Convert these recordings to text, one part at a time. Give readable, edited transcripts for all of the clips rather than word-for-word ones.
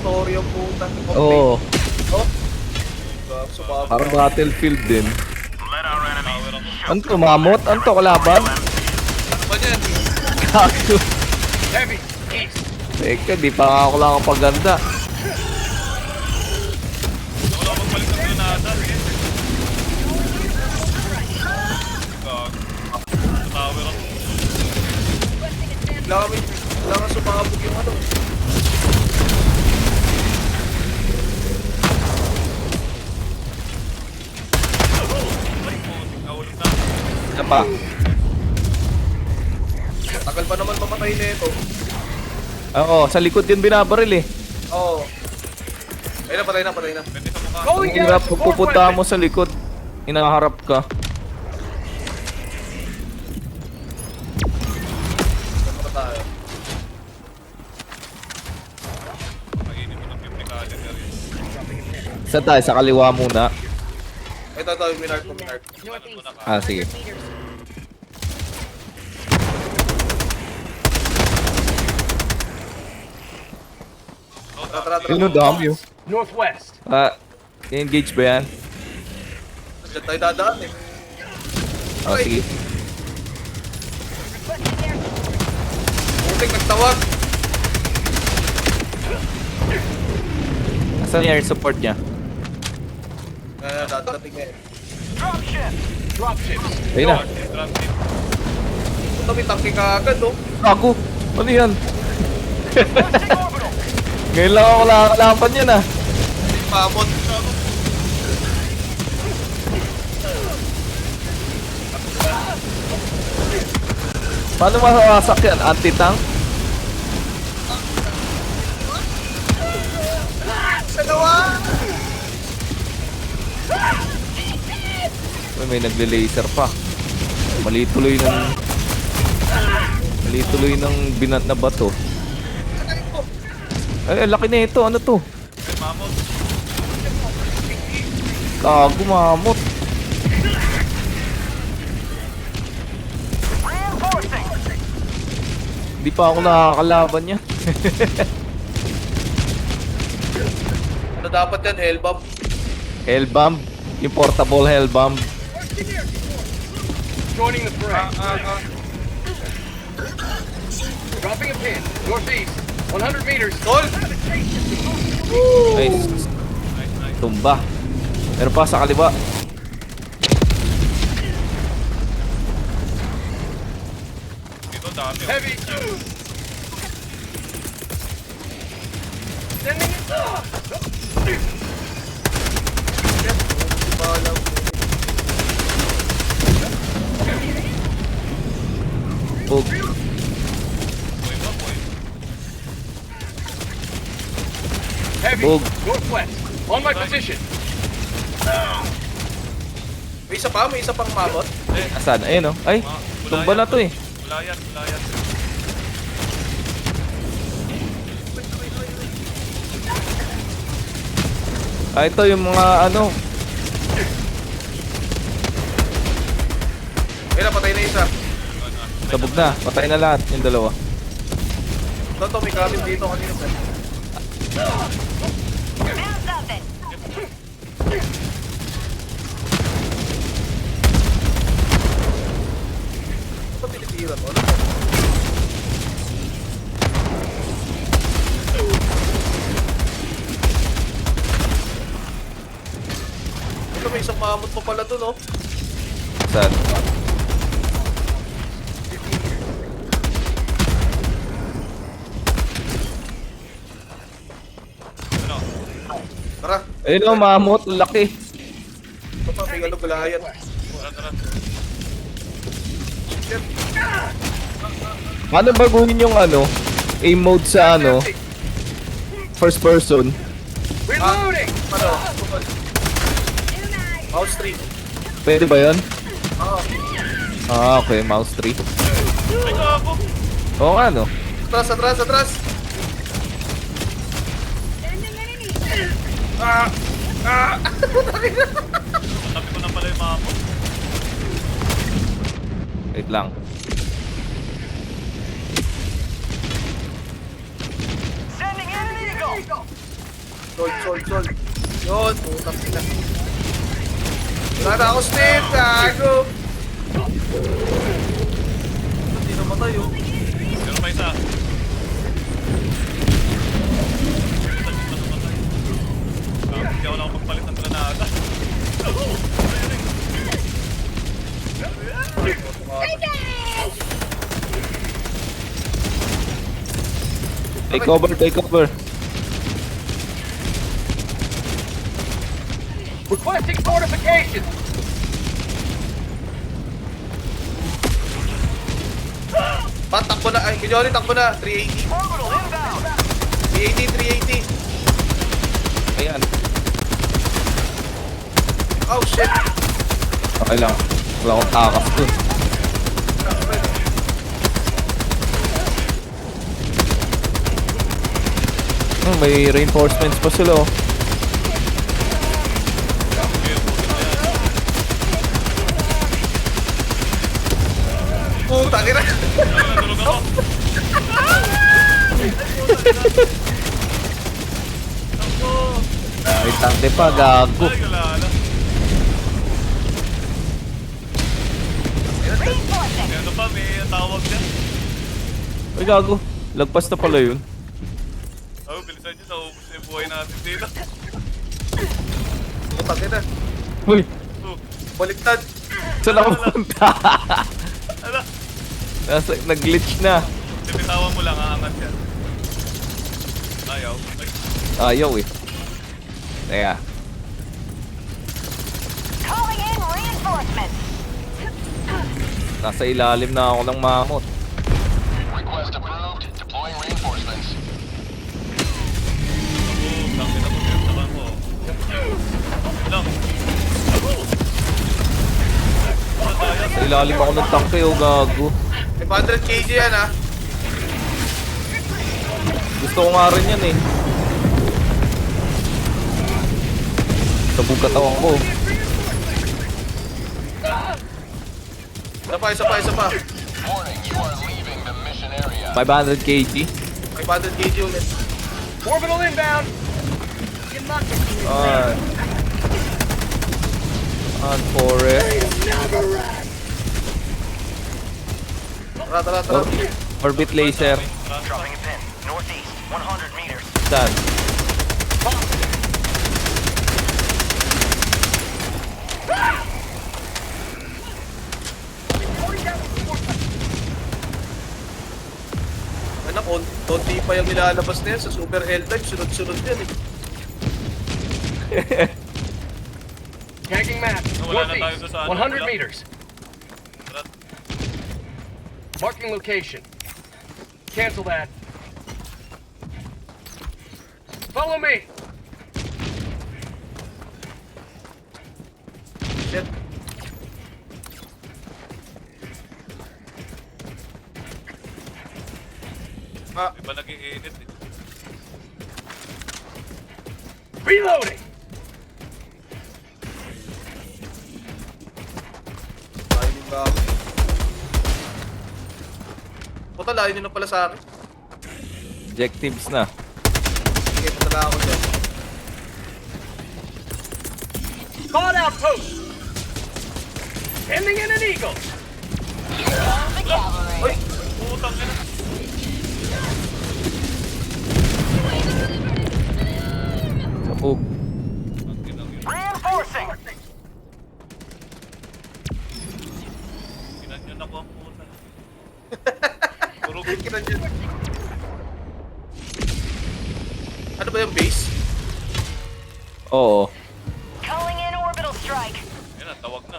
story ang puta. Oo. Oh. Sumabot. Parang Battlefield din. Ano to, mamot? Ano to, kalaban? Ano ba yan? Kakyo. Heavy. East. Teka, di pa ako lang ang paganda. Wala akong magpalit ng granada. Tower ako. Kailangan sumabog yung ano. Nahulog na. Ano pa? Tagal pa naman mamatay na ito. Oo, sa likod yun binabaril eh. Oo. Ayun na, patay na, patay na. Pwede sa mukha. Ang hirap pag pupunta mo sa likod. Inaharap ka. Saan pa tayo? Kainin mo ng 50 caliber yun. Saan tayo? Sa kaliwa muna. Ito, yung minark ko, minark. Ganun muna ka. Ah, sige. Tara. Sino dami yun? Northwest. Ah, engage ba yan? Diyan tayo dadaan eh. Oh, sige. Puting nagtawag. Asan yung air support niya? Dadating eh. Dropships. Ayun na. Dropship. Ito may tangke ka agad oh. Ako! Ano yan? Ngayon lang ako nakakalapan yan ah. May mamot. Paano masawasak yan? Anti-tank? Dalawa! May nagle-laser pa. Mali tuloy ng binat na bato. Ay, laki na ito. Ano to? May mamot. Kago, mamot. Hindi pa ako nakakalaban niya. Ano dapat yan? Hellbomb? Hellbomb. Yung portable hellbomb. Joining the fray. Dropping a pin. Northeast. 100 meters. Tol! Nice. Tumba. Meron pa sa kaliwa. Dito dami. oh. Heavy. Sending it. Balang. Bug. Boy ba, boy? Heavy. Bog. Northwest. On my position. May isa pang mamot. Asan? Ayun oh. Ay, tumba na to eh. Wala yan. Ah, ito yung mga ano. Ayun na, patay na isa. Sabog na. Patay na lahat yung dalawa. Ito, may cabin dito kanina. Ito, tinitira to. Ano to? Ito, may isang mamot pa pala dun, oh. Saan? Ano? Tara. Ayun oh, mamot. Laki. Ito pa, may galugulayan. Tara. Paano baguhin yung ano? Aim mode sa ano? First person. Reloading. Ano? Mouse 3. Pwede ba yun? Oo. Ah, okay. Mouse 3. Ay, gago! Oo nga no. Atras. Ah! Tabi ko na pala yung mamot. Wait lang. Sending in an eagle. Sold. Yun, putang ina. Wala na ako snip, gago. Hindi namatay oh. Meron pa isa. Hindi ako nakapagpalit ng granada. Take cover. Requesting fortifications. Takbo na. Ay, Kijoli, takbo na. 380. 380. Ayan. Oh, shit. Okay lang. Wala akong takas dun. May reinforcements pa sila oh. Putang ina. Tulog ako. May tangke pa, gago. Ay, wala na. May ano pa, may tawag dyan. Ay, gago. Lagpas na pala yun. Oh, bilisan nyo, naubos na yung buhay natin dito. Putang ina. Uy, Oh, Baliktad. saan ako punta? ala. Nag-glitch na. Tipitawan mo lang, aangat yan. Ayaw. Ay, Ayaw eh. Teka. Calling in reinforcements. Nasa ilalim na ako ng mamot. Request approved. Deploying reinforcements. ako, tangin na po, pinagtakan ko. Lang. Sa ilalim ako ng tangke oh, gago. 500 kg yan ah. Gusto ko nga rin yan eh. Sabog katawan ko. Isa pa. Warning, you are leaving the mission area. 500 kg. 500 kg ulit. Orbital inbound. On forest. Tara. Orbit laser. Dropping a pin. Northeast, 100 meters. Saan? Anak, konti pa yung nilalabas na yan sa Super Helldive. Sunod-sunod yan eh. Tagging map. Wala na tayo Northeast, sa ano, 100 wala. meters. Marking location. Cancel that. Follow me. Shit. Iba nag-iinit eh. Reloading. Ayun yung bago. Puta, layo nyo na pala sa akin. Objectives na. Sige, punta ako dyan. Call out post. Sending in an eagle. Uy! Putang ina. Sabog. Reinforcing. Kinanyon ako ang puta. Turog. Kinandyan. Ano ba yung base? Oo. Calling in orbital strike. Yan na, tawag na.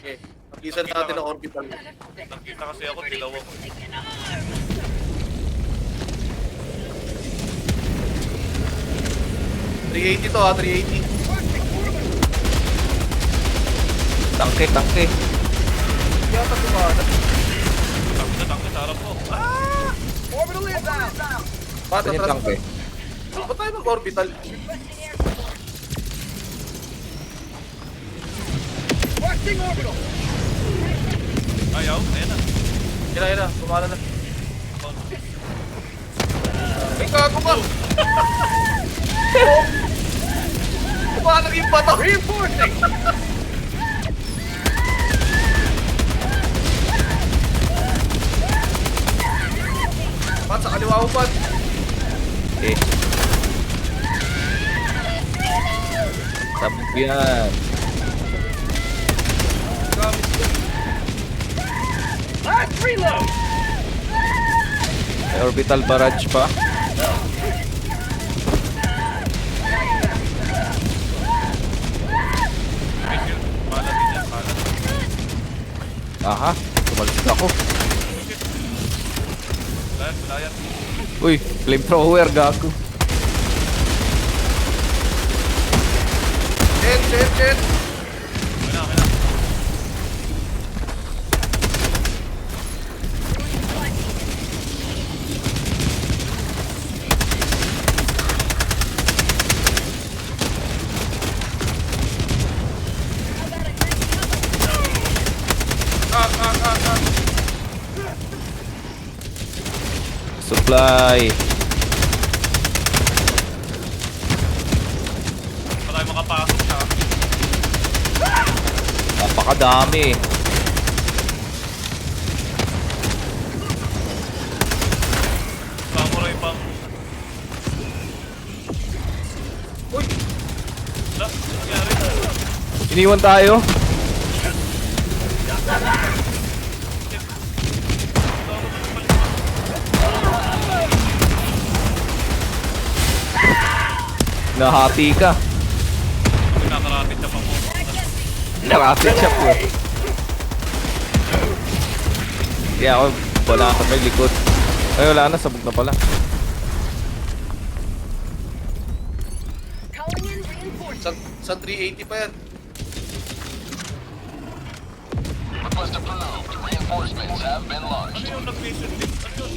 Okay. Pag-isan natin ang orbital. Nakita kasi ako, dilaw ako. $380 to ha, 380. Tangke. Yata tumana. Tangke sa harap ko. Ah! Orbital inbound. Bata, Saan yung tangke? Ba't tayo mag-orbital? Requesting orbital. Ayaw, ayan na. Yan na. Tumana na. Oh, Ay, gago ka! Oh! Paano yung bato? Reinforcing! Pat, sa kaliwa mo, Pat. Eh. Sabog yan. Gamit ko. Last reload! May orbital barrage pa. Medyo, pala din yan, pala. Aha, tumalis ako. Wala yan. Uy, flamethrower, gago. Jet. Okay na. Supply. Pa tayo makapasok siya. Napakadami. Samurai pang. Uy! Wala, nangyari. Iniwan tayo. Nahati ka. Nakakarapit siya pa po. Narapit siya po. Kaya ako, wala ka may likod. Ay, wala na, sabog na pala. Calling in reinforcements. Sa 380 pa yan. Request approved. Reinforcements have been launched. Ano yung nag-mission din? Ano yun?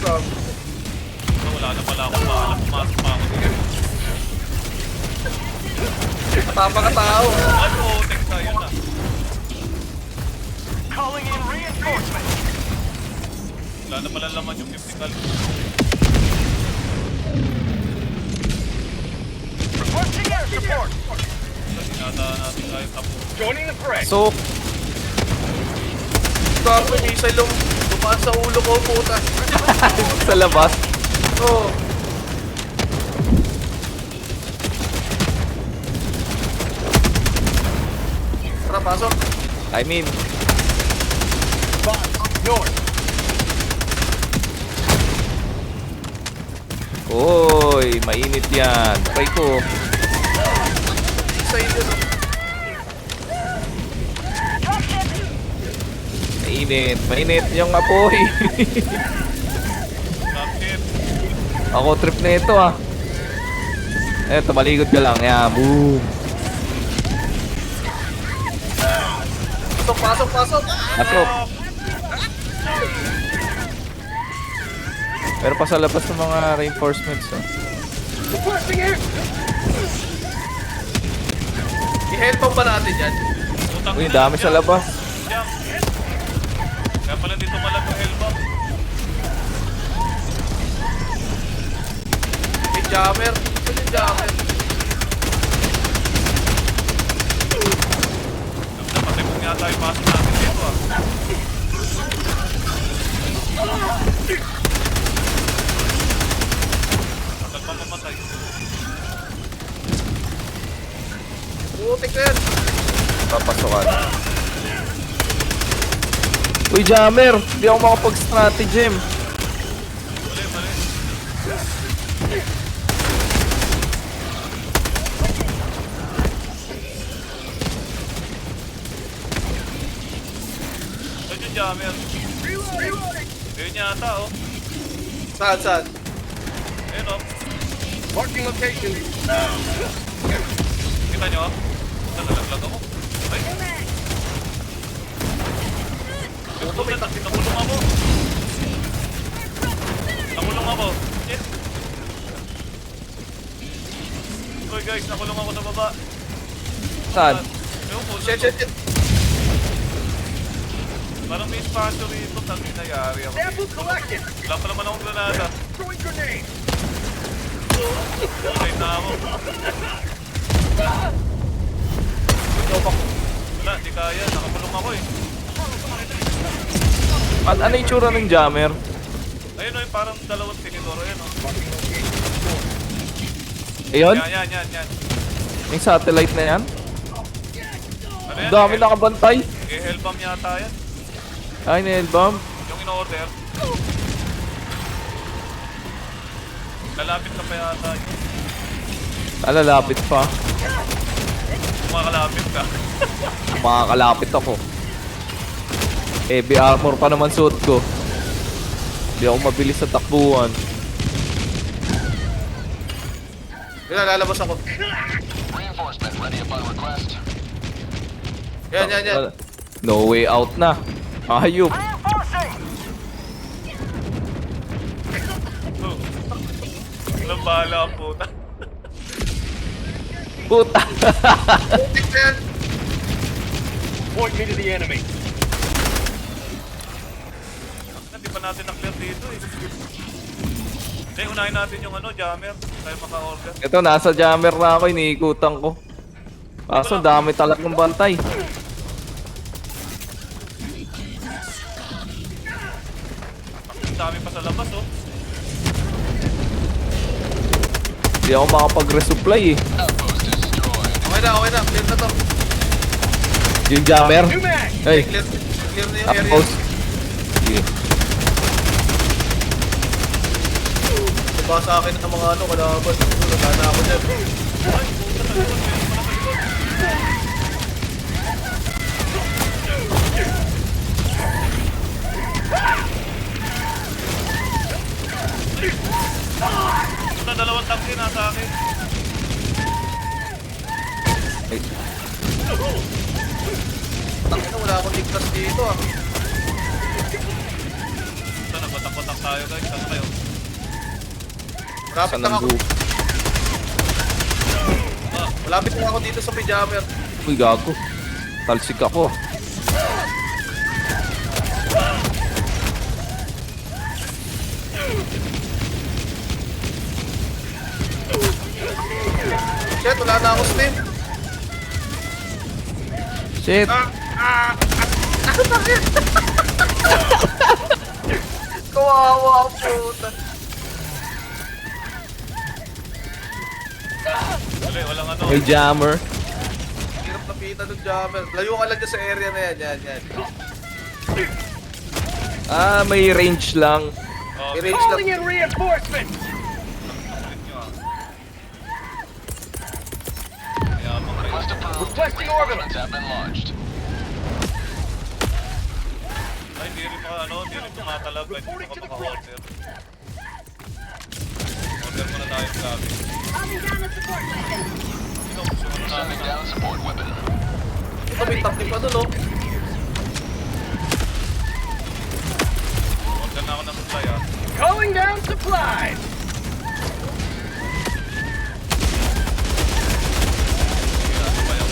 Gago. Wala na pala ako. Maalam, pumasok pa ako dito. Matapa ka tao. Ay, oo, teksa, yun na. Calling in reinforcements. Wala na pala laman yung 50 cal. Requesting air support. Kasi nata natin tayo tapo. Joining the fray. So, Gago, missile yung dumaan sa ulo ko, puta. sa labas. Oo. Tara, pasok. I mean, Box north. oy, mainit yan. Try ko. Missile yun. Dropship. Mainit. Mainit yung apoy. Dropship. Ako trip na ito ah. Eto, maligod ka lang. Yan, boom. Pasok. Pasok. Pero pa sa labas ng mga reinforcements oh. Requesting air. I-headpump ba natin yan? Utang Uy, ina, dami sa jump. labas. Jump. Kaya pala dito malam yung hellbomb. May jammer. Ito yung jammer. Napatay mo nga tayo pasok natin dito ah. Tagal pa mamatay. Putik na yan. Papasokan. Uy, jammer! Hindi ako makapag-stratagem. Mali. Saan yung jammer? Ayun yata oh. Saan? Ayun oh. Marking location. Kita nyo ah. Nalaglag ako. Ay. Ito may nakulong ako. Nakulong ako. Shit. Uy guys, nakulong ako sa baba. Saan? Ayun po. Shit. Parang may sponsor rito, tang inayari ako. Sample collected. Wala pa naman akong granada. Throwing grenade. Okay na ako. Wala, di kaya. Nakakulong ako eh. Ano yung tsura ng jammer? Ayun o, yung parang dalawang tinidor. Ayun o. Ayun? Yan. Yung satellite na yan? Ano Ang yan? dami nakabantay. Hellbomb yata yan. Ay, nail-bomb. Yung in-order. Lalapit ka pa yata yun. Lalapit pa. Kumakalapit ka. Makakalapit ako. Heavy armor pa naman suot ko. Hindi ako mabilis sa takbuhan. Yun, lalabas ako. Reinforcement ready upon request. Yan. No way out na. Ayup. Reinforcing! Walang bahala ang puta. Puta. Yan. Point me to the enemy. Hindi pa natin na-clear dito eh. Hindi, unahin natin yung ano, jammer. Tayo maka-order. Ito, nasa jammer na ako. Iniikutan ko. Kaso dami talagang bantay. Ang dami pa sa labas oh. Hindi ako makapag-resupply eh. Outpost destroyed. Okay na. Clear na to. Yung jammer. New mag. Hey, Clear na yung area. outpost. Sige. Diba sa akin ng mga ano, kalaban. Nagana ako dyan. Ito, dalawang tangke nasa akin. Ay, Tangina, wala akong ligtas dito ah. Ito, nagbatak-batak tayo guys. Ano kayo? Malapit saan lang ang ako. buo? Malapit lang ako dito sa pajammer. Uy, gago. Talsik ako. Shit, wala na ako steam. Shit. Kawawa ang puta. Walang ano. May jammer. Hirap napitan ng jammer. Layo ka lang dyan sa area na yan. Yan. Ah, may range lang. Oh, May range lang. Calling in reinforcement. Request approved. Requesting orbital. Reinforcements have been launched. Ay, hindi rin tumatalab. Kahit hindi ka maka-order. Order muna tayo ng gabi. Ikaw, sumunod natin Sending na. down support weapon. Ito may tapin pa doon oh. Order na ako ng supply ah. Calling down supplies. Ano ba yung...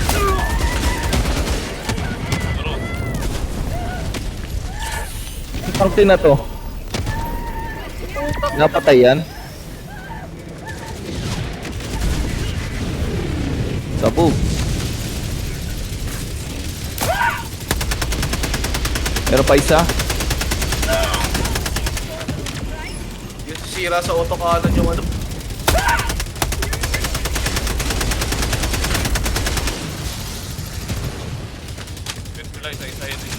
Turo. Pangti na to. Napatay yan. Sabog. Meron pa isa. Yung sisira sa autocannon yung ano. Pwede ko lang isa-isahin eh.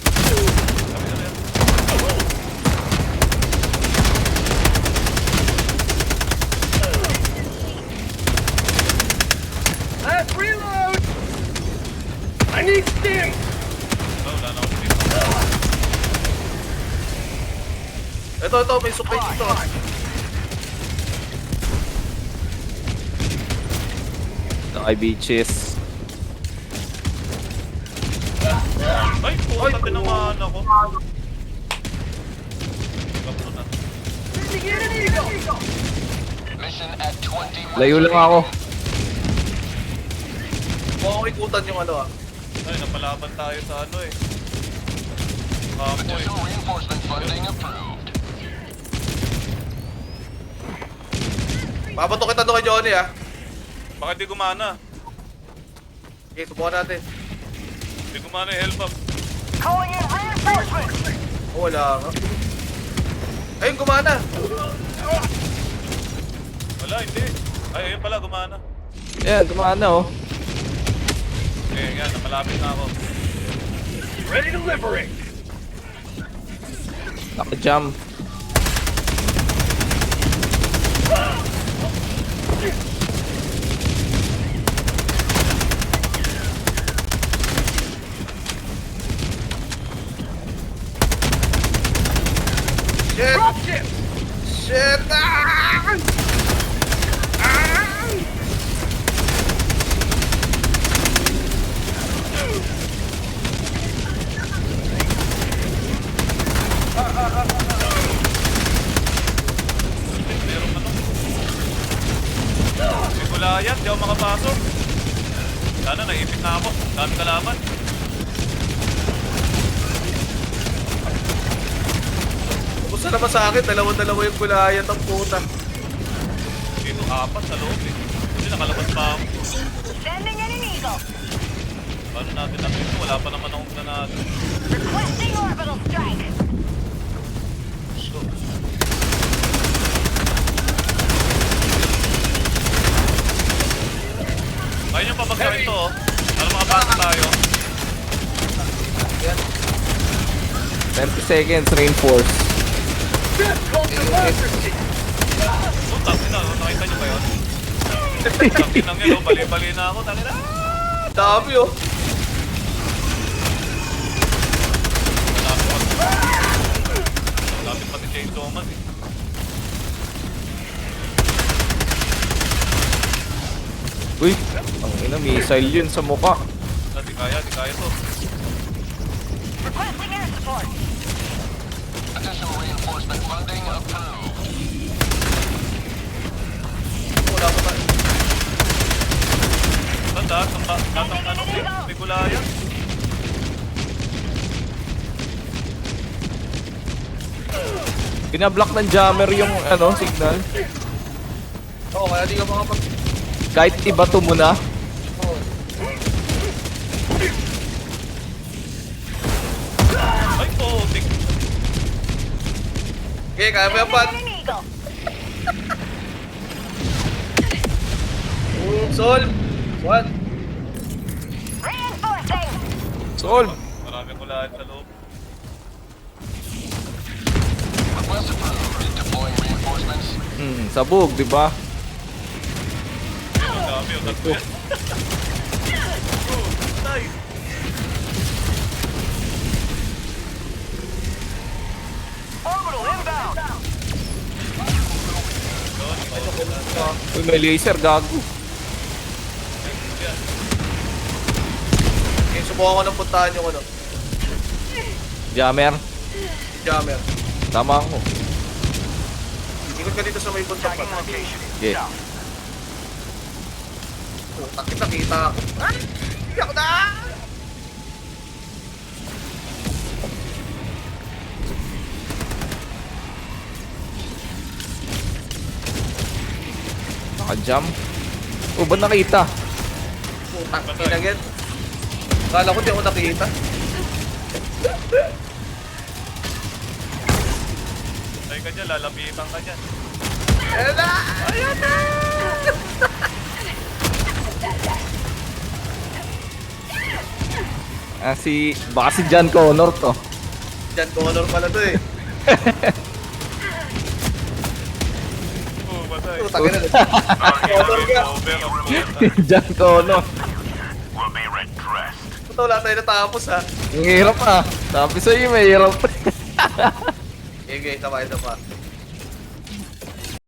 Sabi na yan. Last reload. I need stim. Wala na akong dito. Ito, may supply dito. Ay, bitches. Ay, puta, tinamaan ako. Kapro na. Sending in an eagle. Mission at 20. Layo lang ako. Mukhang ikutan yung ano ah. Ay, napalaban tayo sa ano eh. Kamoy. Additional reinforcement funding approved. Papato kita doon kay Johnny ah. Baka di gumana. Okay, subukan natin. Di gumana yung health up. Calling in reinforcements. Oh, wala nga. Ayun, gumana. Wala, hindi. Ay, ayun pala, gumana. Yeah, gumana oh. Eh, yan, napalapit na ako. Ready to liberate. Naka-jump. Shit! Dropship. Shit! Ah! Ah! Merong ano. Hindi ko layan, di ako makapasok. Sana naipit na ako. Dami kalaban. Kumusta naman sa akin? Dalawa-dalawa yung gulayan ng puta. Dito apat sa loob eh. Kasi nakalabas pa ako. Sending in an eagle. Paano natin na ito? Wala pa naman akong nanalo. Requesting orbital strike. So, kaya nyo pabagyan ito oh. Para makapasok tayo. 20 seconds, reinforce. Oh, tangina. Nakita nyo ba yun? Tangina yun. Bali-bali na ako. Tangina. Dami oh. Malapit pati Chainsaw Man eh. Uy, ang ina, missile yun sa mukha. Di kaya to. Requesting air support. Additional reinforcement funding approved. Wala pa tayo. Tanda, tatang ano, may gulayan. Binablock ng jammer yung ano, signal. Oo, kaya di ka makapag... Kahit ibato mo na. Ay, putik. Okay, kaya mo yan, Pat. Sending in an eagle. Sol! What? Reinforcing. Solve! Marami gulayan sa loob. Request approved. Deploying reinforcements. Sabog, di ba? Ang dami yung tatlo yan. Nice. Orbital inbound. Uy, may laser, gago. Okay, subukan ko ng puntahan yung ano. Jammer. Jammer. Tama ako. Ikot ka dito sa may puntang pa. Yeah. Putak kita, kita ako. Ah! Hindi ako na! Naka-jump. Oh, ba't nakita? Putak, kinagin. Kala ko di ako nakita. Ay ka dyan, lalapitan ka dyan. Ayan na! Ayan na! Baka si John Connor to. Jan Connor pala to eh. Oh, batay. Putak ina. Connor ka. Over ang puta. John Connor. Puta, wala tayo natapos ha. Ang hirap ah. Sabi sa'yo, may hirap. Okay, okay, tama ito pa.